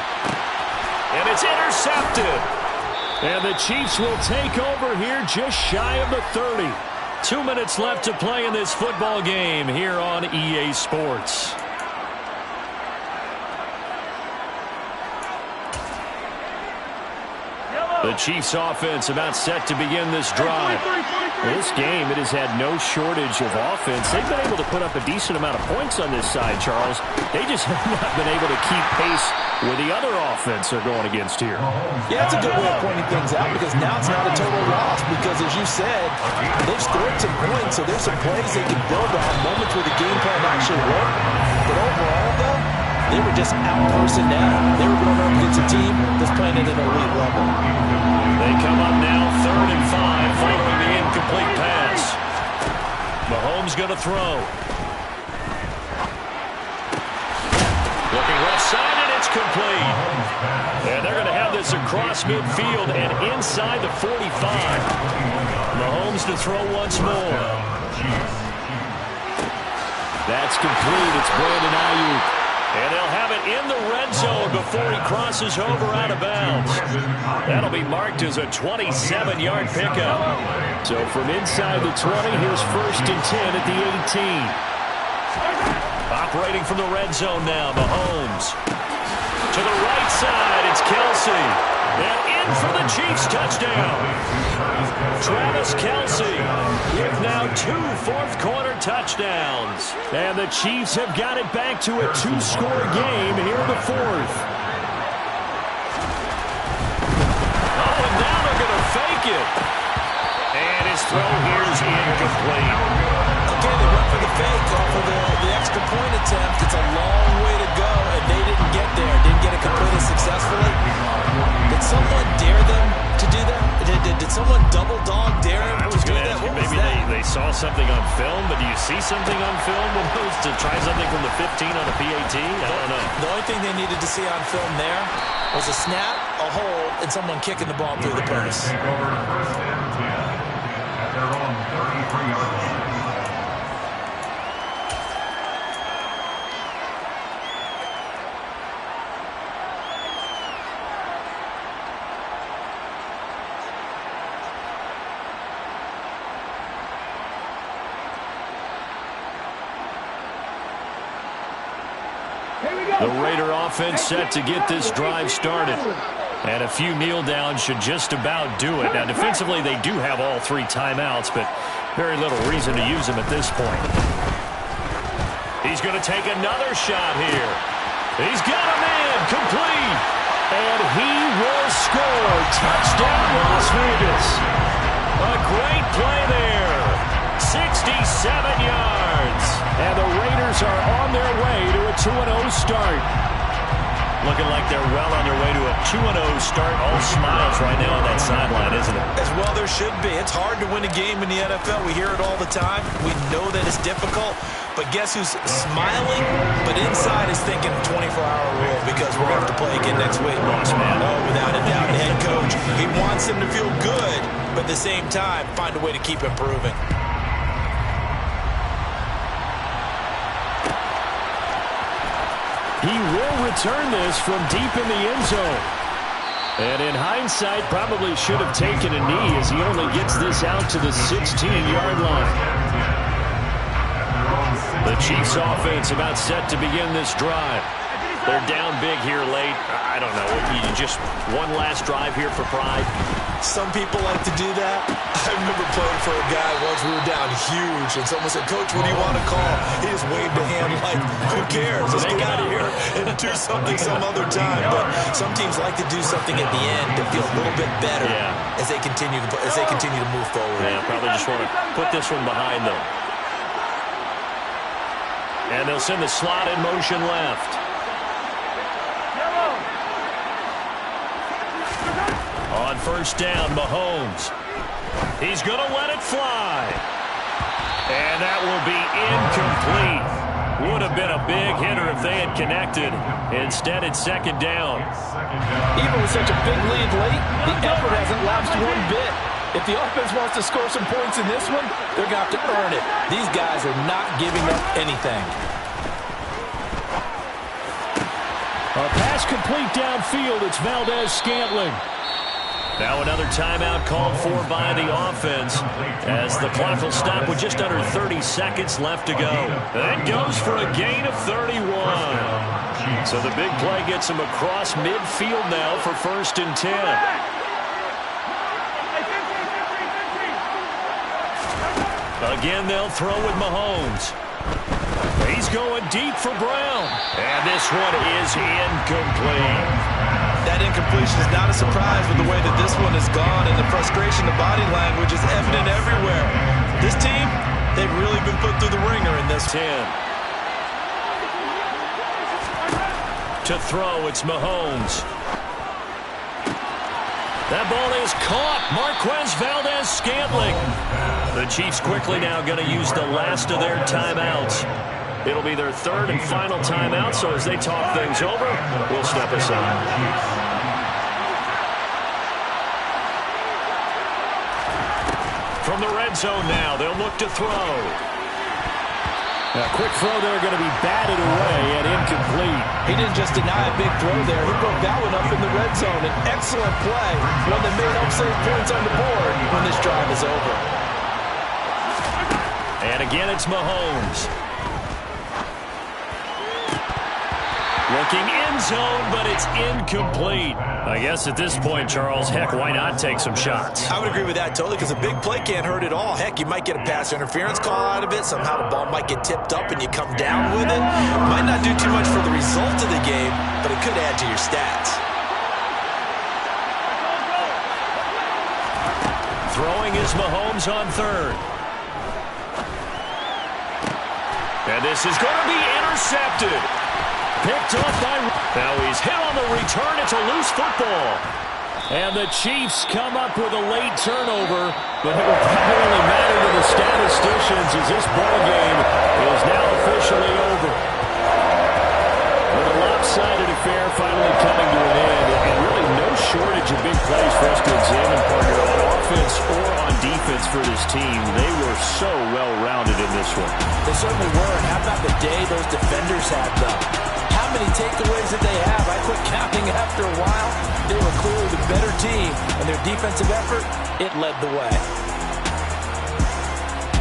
And it's intercepted. And the Chiefs will take over here just shy of the 30. 2 minutes left to play in this football game here on EA Sports. The Chiefs offense about set to begin this drive. This game, it has had no shortage of offense. They've been able to put up a decent amount of points on this side, Charles. They just have not been able to keep pace with the other offense they're going against here. Yeah, it's a good way of pointing things out because now it's not a total loss because, as you said, they've scored some points, so there's some plays they can build on, moments where the game plan actually worked. But overall, though, they were just out-personnel. They were going up against a team that's playing at an elite level. They come up now 3rd and 5 following the incomplete pass. Mahomes going to throw. Looking left side, and it's complete. And they're going to have this across midfield and inside the 45. Mahomes to throw once more. That's complete. It's Brandon Ayuk. And they'll have it in the red zone before he crosses over out of bounds. That'll be marked as a 27-yard pickup. So from inside the 20, here's 1st and 10 at the 18. Operating from the red zone now, Mahomes. To the right side, it's Kelsey. And in for the Chiefs touchdown. Travis Kelsey with now 2 fourth-quarter touchdowns. And the Chiefs have got it back to a 2-score game here in the 4th. Oh, and now they're going to fake it. And his throw here is incomplete. Again, they went for the fake off of the extra point attempt. It's a long way to go, and they didn't get there. Didn't get it completed successfully. Did someone dare them to do that? Did someone double dog dare them to do that? Maybe they saw something on film, but do you see something on film when those to try something from the 15 on a PAT? I don't know. The only thing they needed to see on film there was a snap, a hold, and someone kicking the ball through the post. Take over 1st and 10 at their own 33-yard line. The Raider offense set to get this drive started. And a few kneel downs should just about do it. Now, defensively, they do have all 3 timeouts, but very little reason to use them at this point. He's going to take another shot here. He's got him in, complete. And he will score. Touchdown, Las Vegas. A great play there. 67 yards. And the Raiders are on their way to a 2-0 start. Looking like they're well on their way to a 2-0 start. All smiles right now on that sideline, isn't it? As well there should be. It's hard to win a game in the NFL. We hear it all the time. We know that it's difficult. But guess who's smiling? But inside is thinking 24-hour rule because we're going to have to play again next week. Lost, man. Oh, without a doubt. Head coach, he wants them to feel good, but at the same time, find a way to keep improving. He will return this from deep in the end zone. And in hindsight, probably should have taken a knee as he only gets this out to the 16-yard line. The Chiefs offense about set to begin this drive. They're down big here late. I don't know. You just one last drive here for pride. Some people like to do that. I remember playing for a guy once. We were down huge, and someone said, "Coach, what do you want to call?" He just waved a hand like, "Who cares? Let's get out of here and do something some other time." But some teams like to do something at the end to feel a little bit better as they continue to move forward. Yeah, probably just want to put this one behind them. And they'll send the slot in motion left. On first down, Mahomes. He's going to let it fly. And that will be incomplete. Would have been a big hitter if they had connected. Instead, it's second down. Even with such a big lead late, the effort hasn't lapsed one bit. If the offense wants to score some points in this one, they're going to have to earn it. These guys are not giving up anything. A pass complete downfield. It's Valdez-Scantling. Now another timeout called for by the offense as the clock will stop with just under 30 seconds left to go. That goes for a gain of 31. So the big play gets him across midfield now for 1st and 10. Again, they'll throw with Mahomes. He's going deep for Brown. And this one is incomplete. That incompletion is not a surprise with the way that this one has gone, and the frustration, the body language is evident everywhere. This team, they've really been put through the ringer in this 10. To throw, it's Mahomes. That ball is caught. Marquez Valdez-Scantling. The Chiefs quickly now going to use the last of their timeouts. It'll be their 3rd and final timeout, so as they talk things over, we'll step aside. From the red zone now, they'll look to throw. A quick throw there going to be batted away and incomplete. He didn't just deny a big throw there. He broke that one up in the red zone. An excellent play, one that may help save points on the board when this drive is over. And again, it's Mahomes. Looking end zone, but it's incomplete. I guess at this point, Charles, heck, why not take some shots? I would agree with that totally, because a big play can't hurt at all. Heck, you might get a pass interference call out of it. Somehow the ball might get tipped up and you come down with it. Might not do too much for the result of the game, but it could add to your stats. Throwing is Mahomes on 3rd. And this is going to be intercepted. Picked off by... Now he's hit on the return. It's a loose football. And the Chiefs come up with a late turnover, but it will probably matter to the statisticians as this ball game is now officially over. With a lopsided affair finally coming to an end, and really no shortage of big plays for us to examine, partner, on offense or on defense for this team. They were so well-rounded in this one. They certainly were, and how about the day those defenders had, though? How many takeaways did they have? I quit counting after a while. They were clearly the better team, and their defensive effort, it led the way.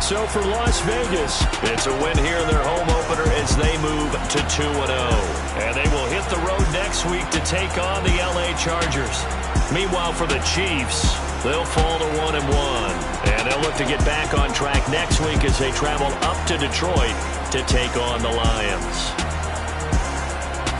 So for Las Vegas, it's a win here in their home opener as they move to 2-0. And they will hit the road next week to take on the LA Chargers. Meanwhile, for the Chiefs, they'll fall to 1-1. And they'll look to get back on track next week as they travel up to Detroit to take on the Lions.